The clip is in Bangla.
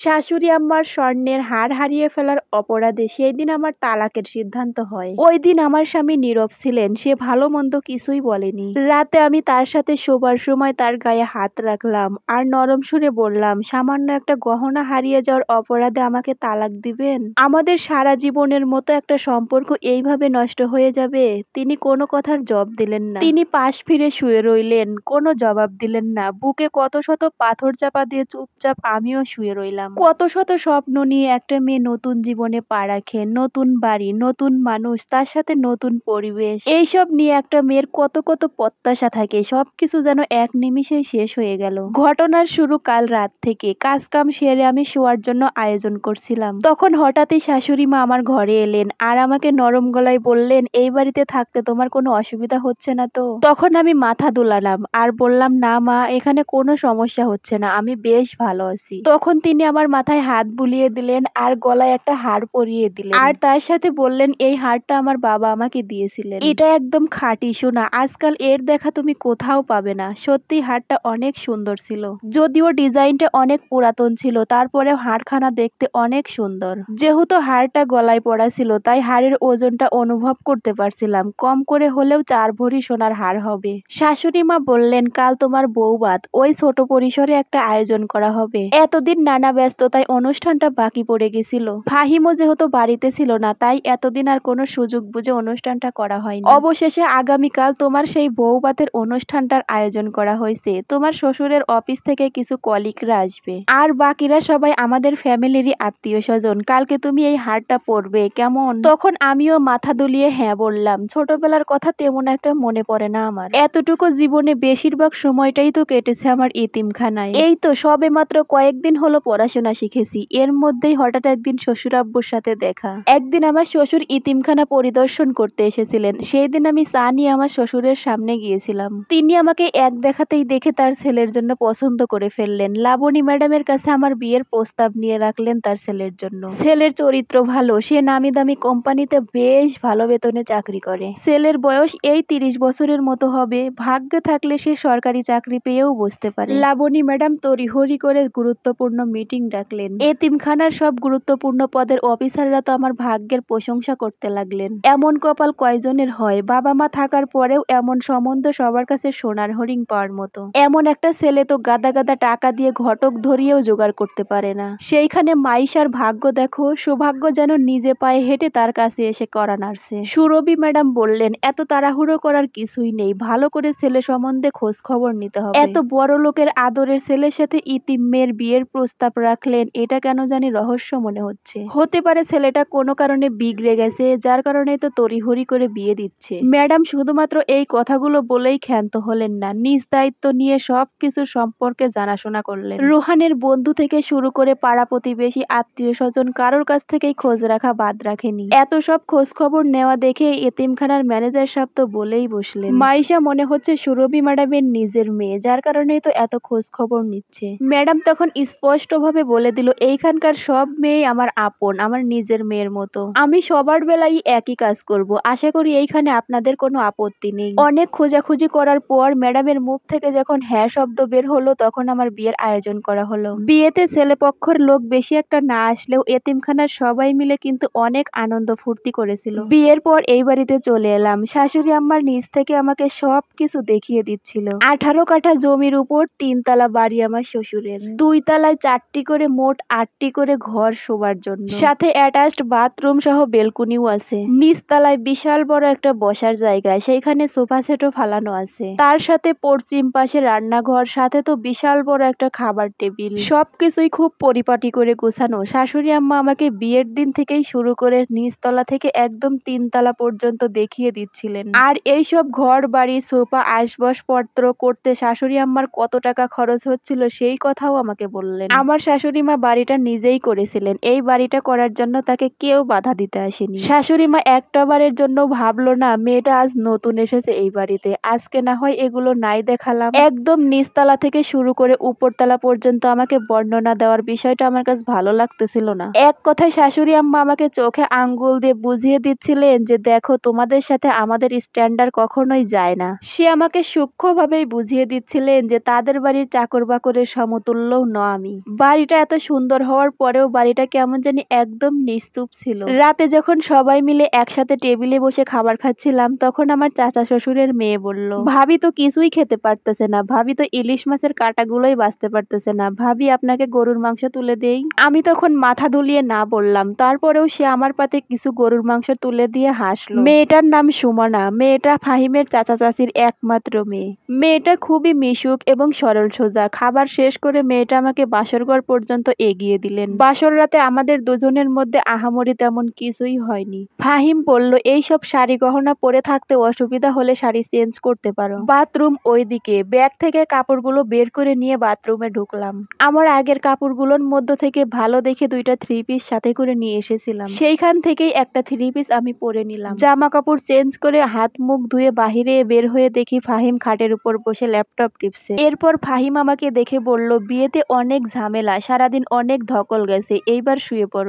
শাশুড়ি আম্মার স্বর্ণের হার হারিয়ে ফেলার অপরাধে সেই দিন আমার তালাকের সিদ্ধান্ত হয়। ওই দিন আমার স্বামী নীরব ছিলেন, সে ভালো মন্দ কিছুই বলেনি। রাতে আমি তার সাথে শোবার সময় তার গায়ে হাত রাখলাম আর নরম সুরে বললাম, সামান্য একটা গহনা হারিয়ে যাওয়ার অপরাধে আমাকে তালাক দিবেন? আমাদের সারা জীবনের মতো একটা সম্পর্ক এইভাবে নষ্ট হয়ে যাবে? তিনি কোনো কথার জবাব দিলেন না। তিনি পাশ ফিরে শুয়ে রইলেন, কোনো জবাব দিলেন না। বুকে কত শত পাথর চাপা দিয়ে চুপচাপ আমিও শুয়ে রইলাম। কত শত স্বপ্ন নিয়ে একটা মেয়ে নতুন জীবনে পা রাখে, নতুন বাড়ি, নতুন মানুষ, তার সাথে নতুন পরিবেশ। এইসব নিয়ে একটা মেয়ের কত কত প্রত্যাশা থাকে, সবকিছু যেন এক নিমিষেই শেষ হয়ে গেল। ঘটনার শুরু কাল রাত থেকে। কাজ কাম সেরে আমি শোয়ার জন্য আয়োজন করছিলাম, তখন হঠাৎই শাশুড়ি মা আমার ঘরে এলেন আর আমাকে নরম গলায় বললেন, এই বাড়িতে থাকতে তোমার কোনো অসুবিধা হচ্ছে না তো? তখন আমি মাথা দুলালাম আর বললাম, না মা, এখানে কোনো সমস্যা হচ্ছে না, আমি বেশ ভালো আছি। তখন তিনি আমার মাথায় হাত বুলিয়ে দিলেন আর গলায় একটা হার পরিয়ে দিলেন আর তার সাথে বললেন, এই হারটা আমার বাবা আমাকে দিয়েছিলেন, এটা একদম খাঁটি সোনা, আজকাল এর দেখা তুমি কোথাও পাবে না। সত্যি হারটা অনেক সুন্দর ছিল, যদিও ডিজাইনটা অনেক পুরাতন ছিল, তারপরে হারখানা দেখতে অনেক সুন্দর। যেহেতু হারটা গলায় পড়া ছিল তাই হারের ওজনটা অনুভব করতে পারছিলাম, কম করে হলেও 4 ভরি সোনার হার হবে। শাশুড়ি মা বললেন, কাল তোমার বউভাত, ওই ছোট পরিসরে একটা আয়োজন করা হবে। এতদিন নানা ব্যস্ততায় অনুষ্ঠানটা বাকি পড়ে গেছিল। ফাহিমও যেহেতু বাড়িতে ছিল না, তাই এতদিন আর কোনো সুযোগ বুঝে অনুষ্ঠানটা করা হয়নি। অবশেষে আগামীকাল তোমার সেই বউভাতের অনুষ্ঠানটার আয়োজন করা হয়েছে। তোমার শ্বশুরের অফিস থেকে কিছু কলিগরা আসবে আর বাকিরা সবাই আমাদের ফ্যামিলিরই আত্মীয় স্বজন। কালকে তুমি এই হারটা পরবে, কেমন? তখন আমিও মাথা দুলিয়ে হ্যাঁ বললাম। ছোটবেলার কথা তেমন একটা মনে পড়ে না আমার, এতটুকু জীবনে বেশিরভাগ সময়টাই তো কেটেছে আমার এতিমখানায়। এই তো সবে মাত্র কয়েকদিন হলো পড়াশোনা শিখেছি, এর মধ্যেই হঠাৎ একদিন শ্বশুর আব্বুর সাথে দেখা। একদিন আমার শ্বশুর ইতিমখানা পরিদর্শন করতে এসেছিলেন, সেই দিন আমি চা নিয়ে আমার শ্বশুরের সামনে গিয়েছিলাম। তিনি আমাকে এক দেখাতেই দেখে তার ছেলের জন্য পছন্দ করে ফেললেন। লাবণী ম্যাডামের কাছে আমার বিয়ের প্রস্তাব নিয়ে রাখলেন তার ছেলের জন্য। ছেলের চরিত্র ভালো, সে নামি দামি কোম্পানিতে বেশ ভালো বেতনে চাকরি করে। ছেলের বয়স এই 30 বছরের মতো হবে, ভাগ্যে থাকলে সে সরকারি চাকরি পেয়েও বসতে পারে। লাবণী ম্যাডাম তড়িঘড়ি করে গুরুত্বপূর্ণ মিটিং ডাকলেন। এতিমখানার সব গুরুত্বপূর্ণ পদের অফিসাররা তো আমার ভাগ্যের প্রশংসা করতে লাগলেন। এমন কপাল কয়জনের হয়, বাবা মা থাকার পরেও এমন সম্বন্ধ সবার কাছে সোনার হরিণ পাওয়ার মতো। এমন একটা ছেলে তো গাদা গাদা টাকা দিয়ে ঘটক ধরিয়েও জোগাড় করতে পারে না। সেইখানে মাইশার ভাগ্য দেখো, সৌভাগ্য যেন নিজে পায়ে হেঁটে তার কাছে এসে করা নাড়ছে। সুরভি ম্যাডাম বললেন, এত তাড়াহুড়ো করার কিছুই নেই, ভালো করে ছেলে সম্বন্ধে খোঁজ খবর নিতে হবে। এত বড় লোকের আদরের ছেলের সাথে ইতিম মেয়ের বিয়ের প্রস্তাব রাখলেন, এটা কেন জানি রহস্য মনে হচ্ছে। হতে পারে ছেলেটা কোনো কারণে বিগড়ে গেছে, যার কারণে তো তড়িঘড়ি করে বিয়ে দিচ্ছে। ম্যাডাম শুধুমাত্র এই কথাগুলো বলেই ক্ষান্ত হলেন না, নিজ দায়িত্ব নিয়ে সবকিছু সম্পর্কে জানাশোনা করলেন। রুহানের বন্ধু থেকে শুরু করে পাড়া প্রতিবেশী, আত্মীয় স্বজন, কারোর কাছ থেকেই খোঁজ রাখা বাদ রাখেনি। এত সব খোঁজ খবর নেওয়া দেখে এতিমখানার ম্যানেজার সাহেব তো বলেই বসলেন, মাইশা মনে হচ্ছে সুরভি ম্যাডামের নিজের মেয়ে, যার কারণেই তো এত খোঁজ খবর নিচ্ছে। ম্যাডাম তখন স্পষ্টভাবে বলে দিল, এইখানকার সব মেয়ে আমার আপন, আমার নিজের মেয়ের মতো। আমি সবার বেলায় একই কাজ করব, আশা করি এইখানে আপনাদের কোনো আপত্তি নেই। অনেক খোঁজাখুঁজি করার পর ম্যাডামের মুখ থেকে যখন হ্যাঁ শব্দ বের হলো, তখন আমার বিয়ের আয়োজন করা হলো। বিয়েতে ছেলেপক্ষের লোক বেশি একটা না আসলেও এতিমখানার সবাই মিলে কিন্তু অনেক আনন্দ ফুর্তি করেছিল। বিয়ের পর এই বাড়িতে চলে এলাম। শাশুড়ি আম্মার নিজ থেকে আমাকে সব কিছু দেখিয়ে দিচ্ছিল। 18 কাঠা জমির উপর 3 তলা বাড়ি আমার শ্বশুরের, 2 তলায় 4টি করে, মোট 8টি করে ঘর শোবার জন্য, সাথে অ্যাটাচড বাথরুম সহ বেলকুনিও আছে। নিচ তলায় বিশাল বড় একটা বসার জায়গা, সেইখানে সোফা সেটও ফালানো আছে। তার সাথে পশ্চিম পাশে রান্নাঘর, সাথে তো বিশাল বড় একটা খাবার টেবিল। সবকিছুই খুব পরিপাটি করে গোছানো। শাশুড়ি আম্মা আমাকে বিয়ের দিন থেকেই শুরু করে নিচতলা থেকে একদম 3 তলা পর্যন্ত দেখিয়ে দিচ্ছিলেন। আর এইসব ঘর বাড়ি, সোফা, আসবাবপত্র করতে শাশুড়ি আম্মার কত টাকা খরচ হচ্ছিল সেই কথাও আমাকে বললেন। আমার শাশুড়ি মা বাড়িটা নিজেই করেছিলেন, এই বাড়িটা করার জন্য তাকে কেউ বাধা দিতে আসেনি। শাশুড়ি মা একটা বারের জন্য ভাবলো না মেয়েটা আজ নতুন এসেছে এই বাড়িতে, আজকে না হয় এগুলো নাই দেখালাম। একদম নিচতলা থেকে শুরু করে উপরতলা পর্যন্ত আমাকে বর্ণনা দেওয়ার বিষয়টা আমার কাছে ভালো লাগতেছিল না। এক কথায় শাশুড়ি আম্মা আমাকে চোখে আঙ্গুল দিয়ে বুঝিয়ে দিচ্ছিলেন যে দেখো, তোমাদের সাথে আমাদের স্ট্যান্ডার্ড কখনোই যায় না। সে আমাকে সূক্ষ্মভাবেই বুঝিয়ে দিচ্ছিলেন যে তাদের বাড়ির চাকর বাকরের সমতুল্যও ন আমি। বাড়িটা বাড়িটা এত সুন্দর হওয়ার পরেও বাড়িটা কেমন জানি একদম নিস্তুপ ছিল। রাতে যখন সবাই মিলে একসাথে টেবিলে বসে খাবার খাচ্ছিলাম, তখন আমার চাচা শ্বশুরের মেয়ে বলল, ভাবি তো কিছুই খেতে পারতেছে না, ভাবি তো ইলিশ মাছের কাঁটাগুলোই বাছতে পারতেছে না, ভাবি আপনাকে গরুর মাংস তুলে দেই। আমি তখন মাথা দুলিয়ে না বললাম, তারপরেও সে আমার পাতে কিছু গরুর মাংস তুলে দিয়ে হাসলো। মেয়েটার নাম সুমনা, মেয়েটা ফাহিমের চাচা চাচির একমাত্র মেয়ে। মেয়েটা খুবই মিশুক এবং সরল সোজা। খাবার শেষ করে মেয়েটা আমাকে বাসরঘর পর্যন্ত এগিয়ে দিলেন। বাসর রাতে আমাদের দুজনের মধ্যে আহামরি তেমন কিছুই হয়নি। ফাহিম বলল, এইসব শাড়ি গহনা পরে থাকতে অসুবিধা হলে শাড়ি চেঞ্জ করতে পারো। বাথরুম ওইদিকে। ব্যাগ থেকে কাপড়গুলো বের করে নিয়ে বাথরুমে ঢুকলাম। আমার আগের কাপড়গুলোর মধ্য থেকে ভালো দেখে দুইটা থ্রি পিস সাথে করে নিয়ে এসেছিলাম, সেইখান থেকেই একটা থ্রি পিস আমি পরে নিলাম। জামা কাপড় চেঞ্জ করে হাত মুখ ধুয়ে বাহিরে বের হয়ে দেখি ফাহিম খাটের উপর বসে ল্যাপটপ টিপছে। এরপর ফাহিম আমাকে দেখে বলল, বিয়েতে অনেক ঝামেলা, সারাদিন অনেক ধকল গেছে, এইবার শুয়ে পড়ো।